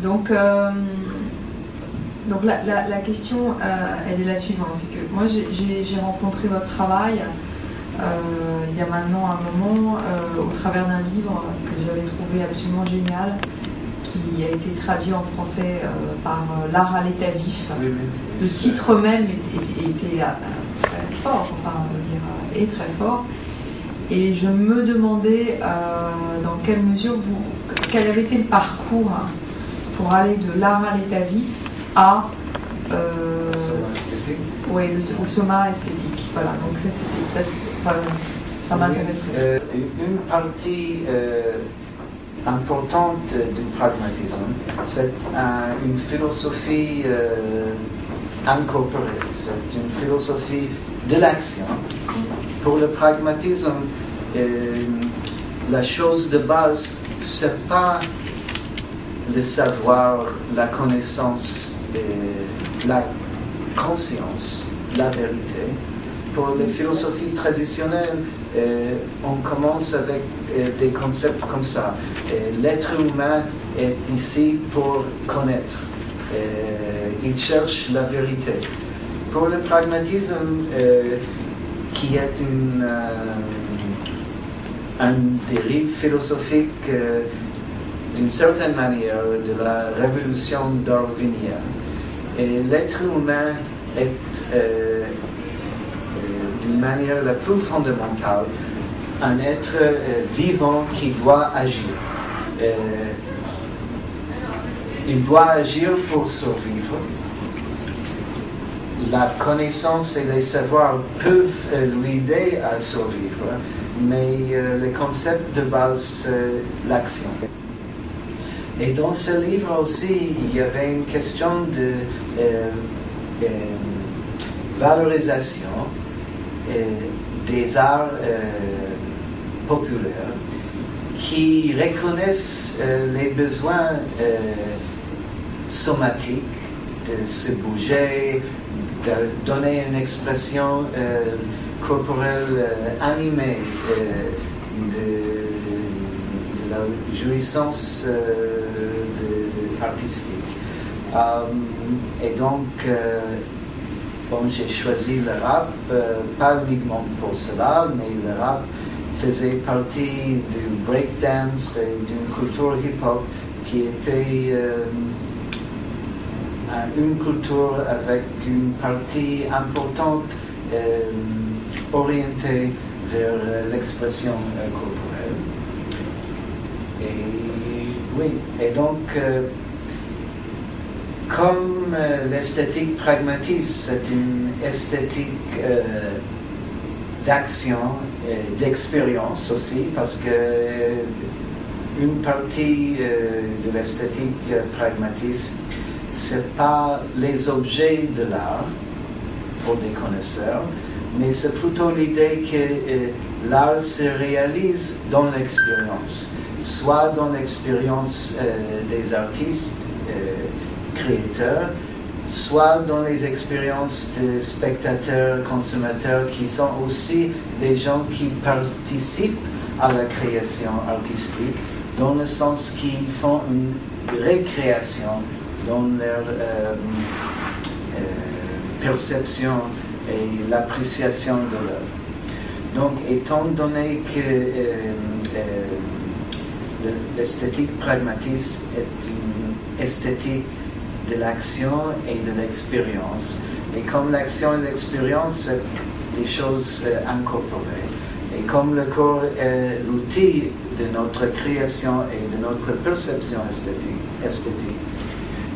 Donc la question, elle est la suivante, c'est que moi j'ai rencontré votre travail il y a maintenant un moment au travers d'un livre que j'avais trouvé absolument génial, qui a été traduit en français par L'art à l'état vif. Oui. Le titre même était très fort, enfin est très fort. Et je me demandais dans quelle mesure quel avait été le parcours pour aller de l'art à l'état vif à au soma esthétique. Voilà, donc ça m'intéresserait. Une partie importante du pragmatisme, c'est une philosophie incorporée, c'est une philosophie de l'action. Pour le pragmatisme, la chose de base, c'est pas le savoir, la connaissance, la conscience, la vérité. Pour les philosophies traditionnelles, on commence avec des concepts comme ça. L'être humain est ici pour connaître. Il cherche la vérité. Pour le pragmatisme, qui est un dérive philosophique d'une certaine manière de la révolution darwinienne. Et l'être humain est d'une manière la plus fondamentale un être vivant qui doit agir. Il doit agir pour survivre. La connaissance et les savoirs peuvent lui aider à survivre, mais le concept de base, c'est l'action. Et dans ce livre aussi, il y avait une question de valorisation des arts populaires qui reconnaissent les besoins somatiques de se bouger, de donner une expression corporelle animée, de la jouissance artistique. Et donc, j'ai choisi le rap, pas uniquement pour cela, mais le rap faisait partie du breakdance et d'une culture hip-hop qui était une culture avec une partie importante orientée vers l'expression corporelle. Et donc, comme l'esthétique pragmatiste, c'est une esthétique d'action, d'expérience aussi, parce que une partie de l'esthétique pragmatiste, c'est pas les objets de l'art pour des connaisseurs, mais c'est plutôt l'idée que l'art se réalise dans l'expérience, soit dans l'expérience des artistes, créateurs, soit dans les expériences des spectateurs, consommateurs, qui sont aussi des gens qui participent à la création artistique, dans le sens qu'ils font une récréation dans leur perception et l'appréciation de l'œuvre. Donc, étant donné que l'esthétique pragmatiste est une esthétique de l'action et de l'expérience, et comme l'action et l'expérience, c'est des choses incorporées, et comme le corps est l'outil de notre création et de notre perception esthétique,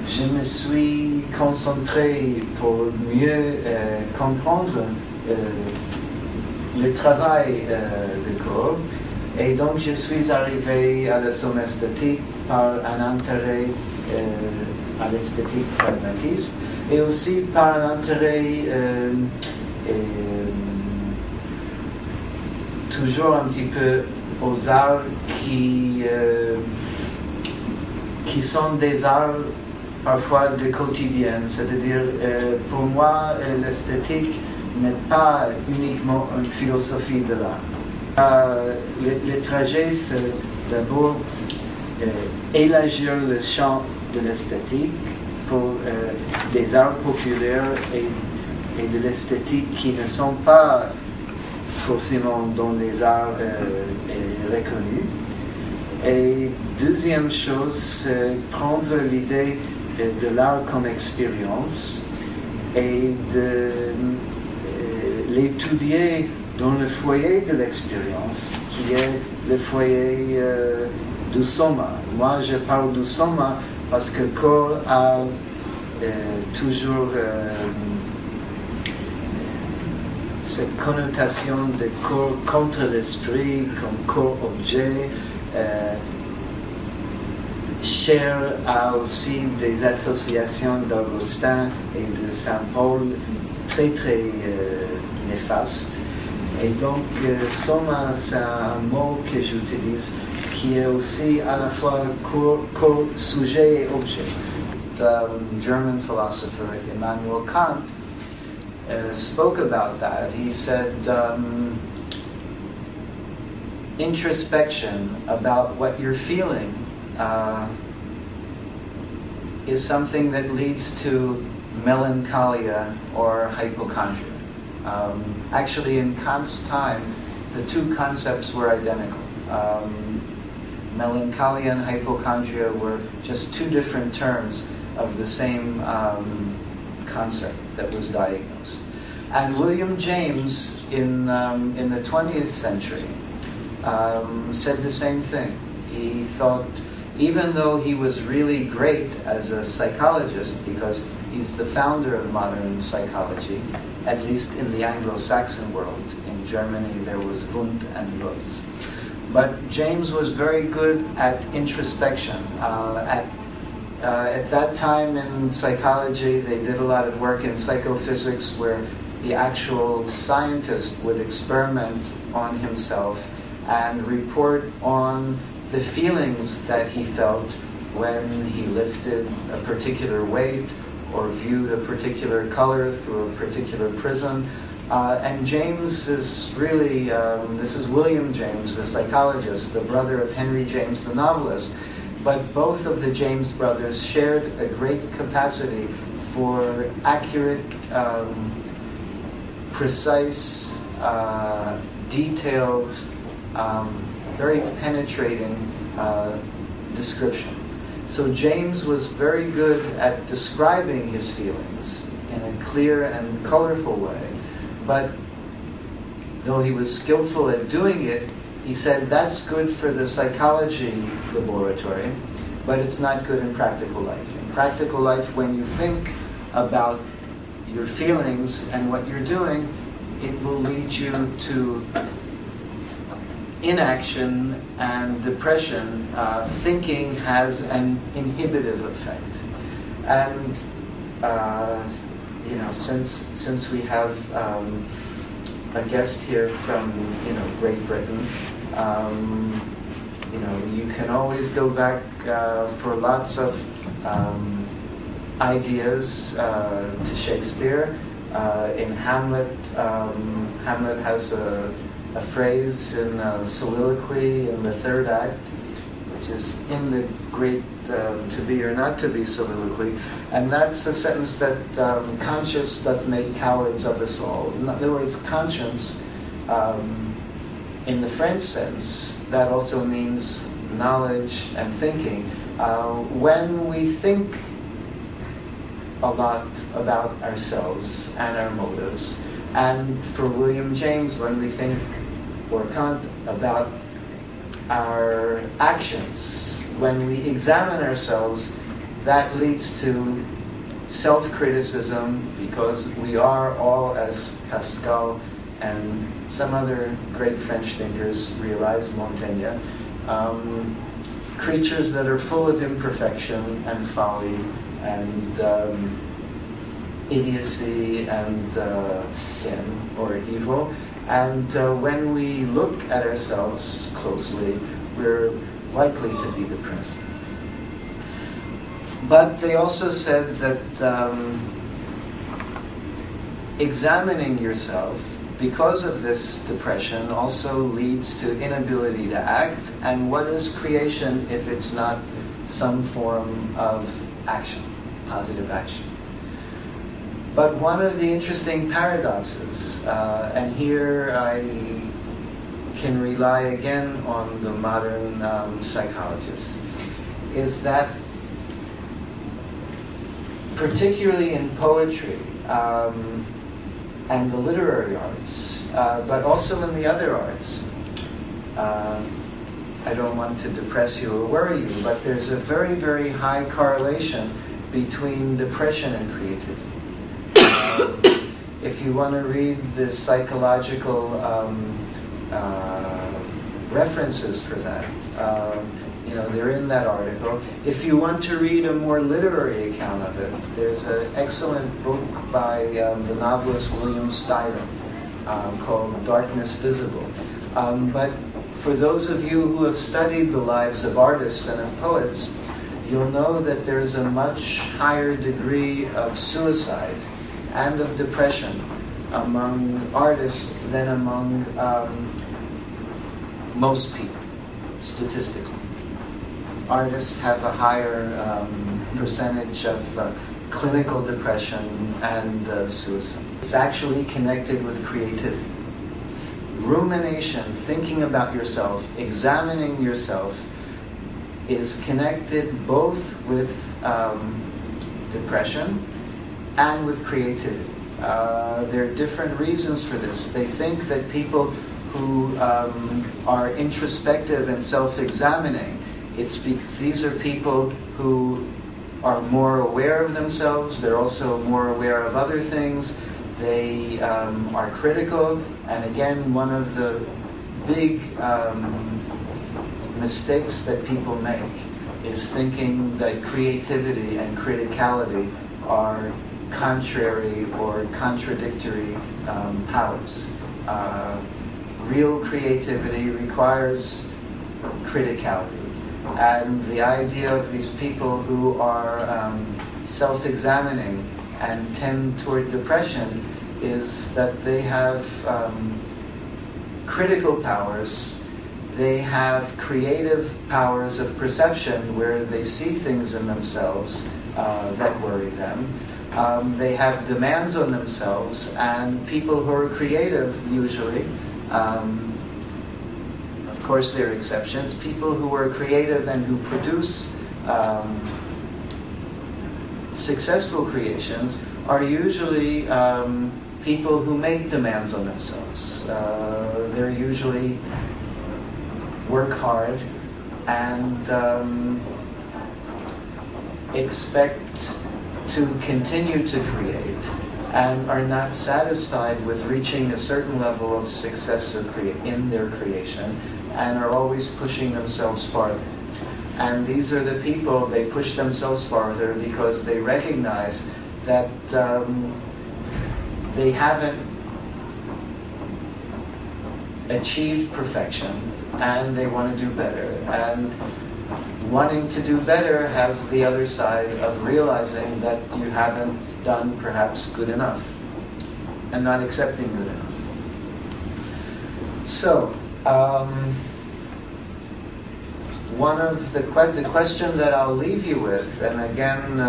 je me suis concentré pour mieux comprendre le travail du corps, et donc je suis arrivé à la somme esthétique par un intérêt à l'esthétique pragmatiste et aussi par un intérêt toujours un petit peu aux arts qui sont des arts parfois de quotidien, c'est-à-dire pour moi l'esthétique n'est pas uniquement une philosophie de l'art. Le trajet, c'est d'abord élargir le champ de l'esthétique pour des arts populaires et de l'esthétique qui ne sont pas forcément dans les arts reconnus. Et deuxième chose, c'est prendre l'idée de l'art comme expérience et de l'étudier dans le foyer de l'expérience, qui est le foyer du soma. Moi, je parle du soma parce que corps a toujours cette connotation de corps contre l'esprit, comme corps-objet. Chair a aussi des associations d'Augustin et de Saint-Paul très néfastes. Et donc, soma, c'est un mot que j'utilise qui est aussi à la fois corps, sujet et objet. The German philosopher Immanuel Kant spoke about that. He said, introspection about what you're feeling is something that leads to melancholia or hypochondria. Actually, in Kant's time, the two concepts were identical. Melancholia and hypochondria were just two different terms of the same concept that was diagnosed. And William James, in the 20th century, said the same thing. He thought, even though he was really great as a psychologist, because he's the founder of modern psychology, at least in the Anglo-Saxon world. In Germany there was Wundt and Lutz. But James was very good at introspection. At that time in psychology, they did a lot of work in psychophysics where the actual scientist would experiment on himself and report on the feelings that he felt when he lifted a particular weight or viewed a particular color through a particular prism. And James is really, this is William James, the psychologist, the brother of Henry James, the novelist. But both of the James brothers shared a great capacity for accurate, precise, detailed, very penetrating description. So James was very good at describing his feelings in a clear and colorful way. But though he was skillful at doing it, he said that's good for the psychology laboratory, but it's not good in practical life. In practical life, when you think about your feelings and what you're doing, it will lead you to inaction and depression. Thinking has an inhibitive effect. And since we have a guest here from Great Britain, you can always go back for lots of ideas to Shakespeare. In Hamlet, Hamlet has a phrase in a soliloquy in the third act, which is in the great to be or not to be soliloquy, and that's a sentence that conscience doth make cowards of us all. In other words, conscience, in the French sense, that also means knowledge and thinking. When we think a lot about ourselves and our motives, and for William James, when we think, or Kant, about our actions, when we examine ourselves, that leads to self-criticism, because we are all, as Pascal and some other great French thinkers realized, Montaigne, creatures that are full of imperfection and folly and idiocy and sin or evil. And when we look at ourselves closely, we're likely to be depressed. But they also said that examining yourself because of this depression, also leads to inability to act. And what is creation if it's not some form of action, positive action? But one of the interesting paradoxes, and here I can rely again on the modern psychologists, is that particularly in poetry and the literary arts, but also in the other arts, I don't want to depress you or worry you, but there's a very, very high correlation between depression and creativity. If you want to read the psychological references for that, they're in that article. If you want to read a more literary account of it, there's an excellent book by the novelist William Styron called Darkness Visible. But for those of you who have studied the lives of artists and of poets, you'll know that there's a much higher degree of suicide and of depression among artists than among most people, statistically. Artists have a higher percentage of clinical depression and suicide. It's actually connected with creativity. Rumination, thinking about yourself, examining yourself, is connected both with depression and with creativity. There are different reasons for this. They think that people who are introspective and self-examining, these are people who are more aware of themselves. They're also more aware of other things. They are critical. And again, one of the big mistakes that people make is thinking that creativity and criticality are contrary or contradictory powers. Real creativity requires criticality. And the idea of these people who are self-examining and tend toward depression is that they have critical powers, they have creative powers of perception where they see things in themselves that worry them. They have demands on themselves, and people who are creative usually, of course there are exceptions, people who are creative and who produce successful creations are usually people who make demands on themselves. They're usually work hard and expect to continue to create and are not satisfied with reaching a certain level of success in their creation and are always pushing themselves farther. And these are the people, they push themselves farther because they recognize that they haven't achieved perfection and they want to do better. And wanting to do better has the other side of realizing that you haven't done perhaps good enough and not accepting good enough. So, one of the question that I'll leave you with, and again,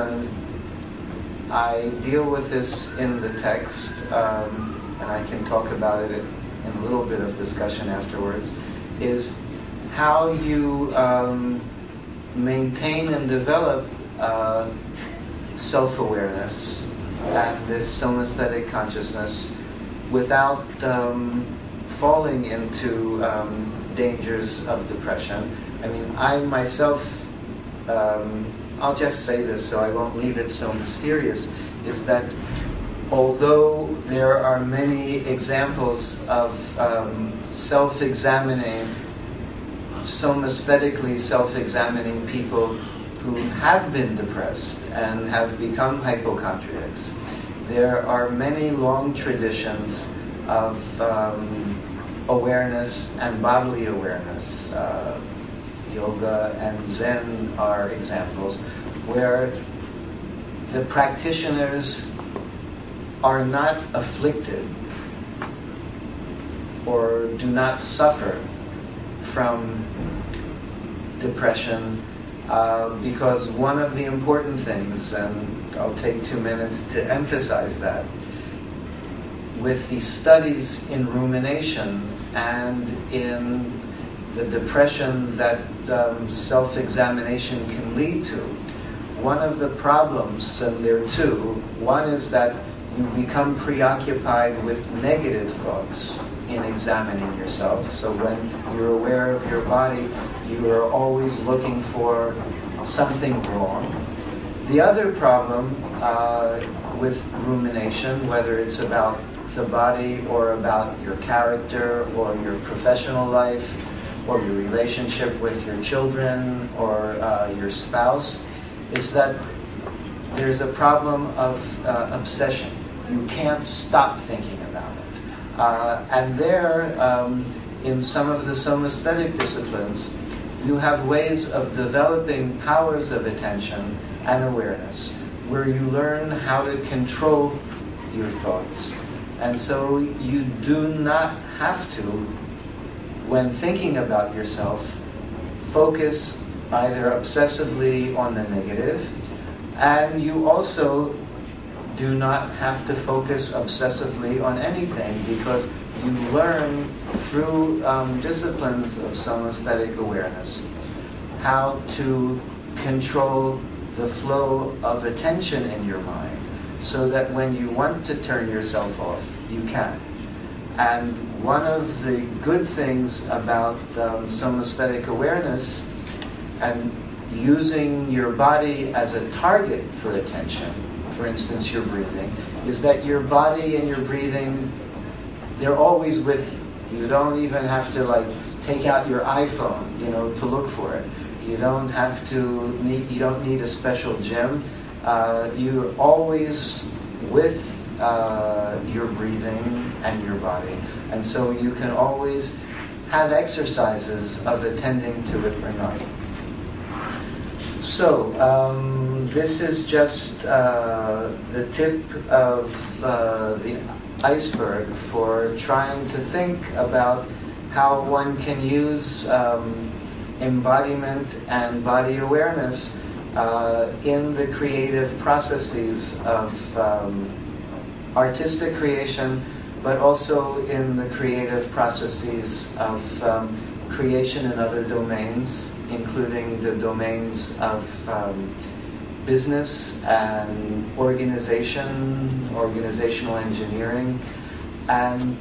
I deal with this in the text, and I can talk about it in a little bit of discussion afterwards, is how you maintain and develop self-awareness and this somaesthetic consciousness without falling into dangers of depression. I mean, I myself, I'll just say this so I won't leave it so mysterious, is that although there are many examples of self-examining, somaesthetically self-examining people who have been depressed and have become hypochondriacs, there are many long traditions of awareness and bodily awareness. Yoga and Zen are examples where the practitioners are not afflicted or do not suffer from depression, because one of the important things, and I'll take 2 minutes to emphasize that, with the studies in rumination and in the depression that self-examination can lead to, one of the problems, and there are two, one is that you become preoccupied with negative thoughts in examining yourself. So when you're aware of your body, you are always looking for something wrong. The other problem with rumination, whether it's about the body or about your character or your professional life or your relationship with your children or your spouse, is that there's a problem of obsession. You can't stop thinking about it. And there, in some of the somaesthetic disciplines, you have ways of developing powers of attention and awareness, where you learn how to control your thoughts. And so you do not have to, when thinking about yourself, focus either obsessively on the negative, and you also do not have to focus obsessively on anything, because you learn through disciplines of somaesthetic awareness how to control the flow of attention in your mind, so that when you want to turn yourself off, you can. And one of the good things about somaesthetic awareness and using your body as a target for attention, for instance your breathing, is that your body and your breathing, they're always with you. You don't even have to take out your iPhone, to look for it. You don't you don't need a special gym. You're always with your breathing and your body. And so you can always have exercises of attending to it or not. So, this is just the tip of the iceberg for trying to think about how one can use embodiment and body awareness in the creative processes of artistic creation, but also in the creative processes of creation in other domains, including the domains of business and organizational engineering. And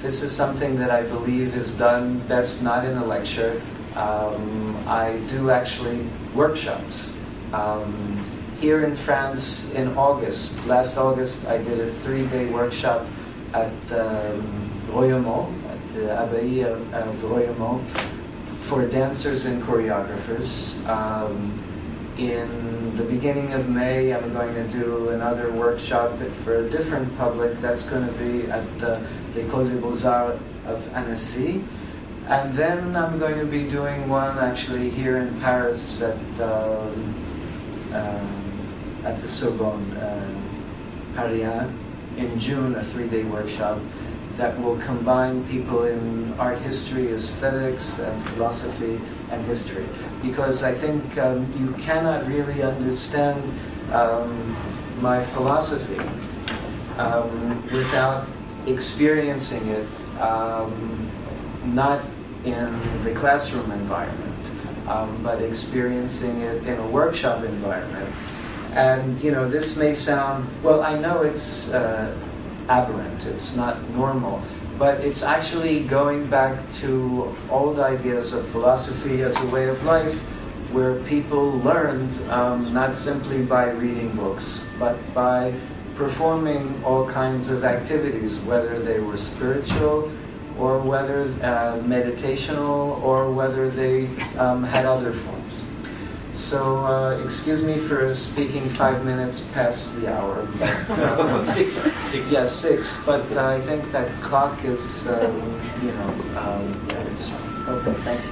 this is something that I believe is done best not in a lecture. I do actually workshops. Here in France in last August, I did a 3-day workshop at Royaumont, at the Abbaye of Royaumont, for dancers and choreographers. In the beginning of May, I'm going to do another workshop for a different public. That's going to be at l'École des Beaux-Arts of Annecy. And then I'm going to be doing one actually here in Paris at the Sorbonne, Paris 1, in June, a 3-day workshop that will combine people in art history, aesthetics, and philosophy and history. Because I think you cannot really understand my philosophy without experiencing it, not in the classroom environment, but experiencing it in a workshop environment. And, this may sound, well, I know it's aberrant, it's not normal, but it's actually going back to old ideas of philosophy as a way of life, where people learned not simply by reading books, but by performing all kinds of activities, whether they were spiritual, or whether meditational, or whether they had other forms. So, excuse me for speaking 5 minutes past the hour. But, 6. Yes, 6. But I think that clock is, it's okay. Thank you.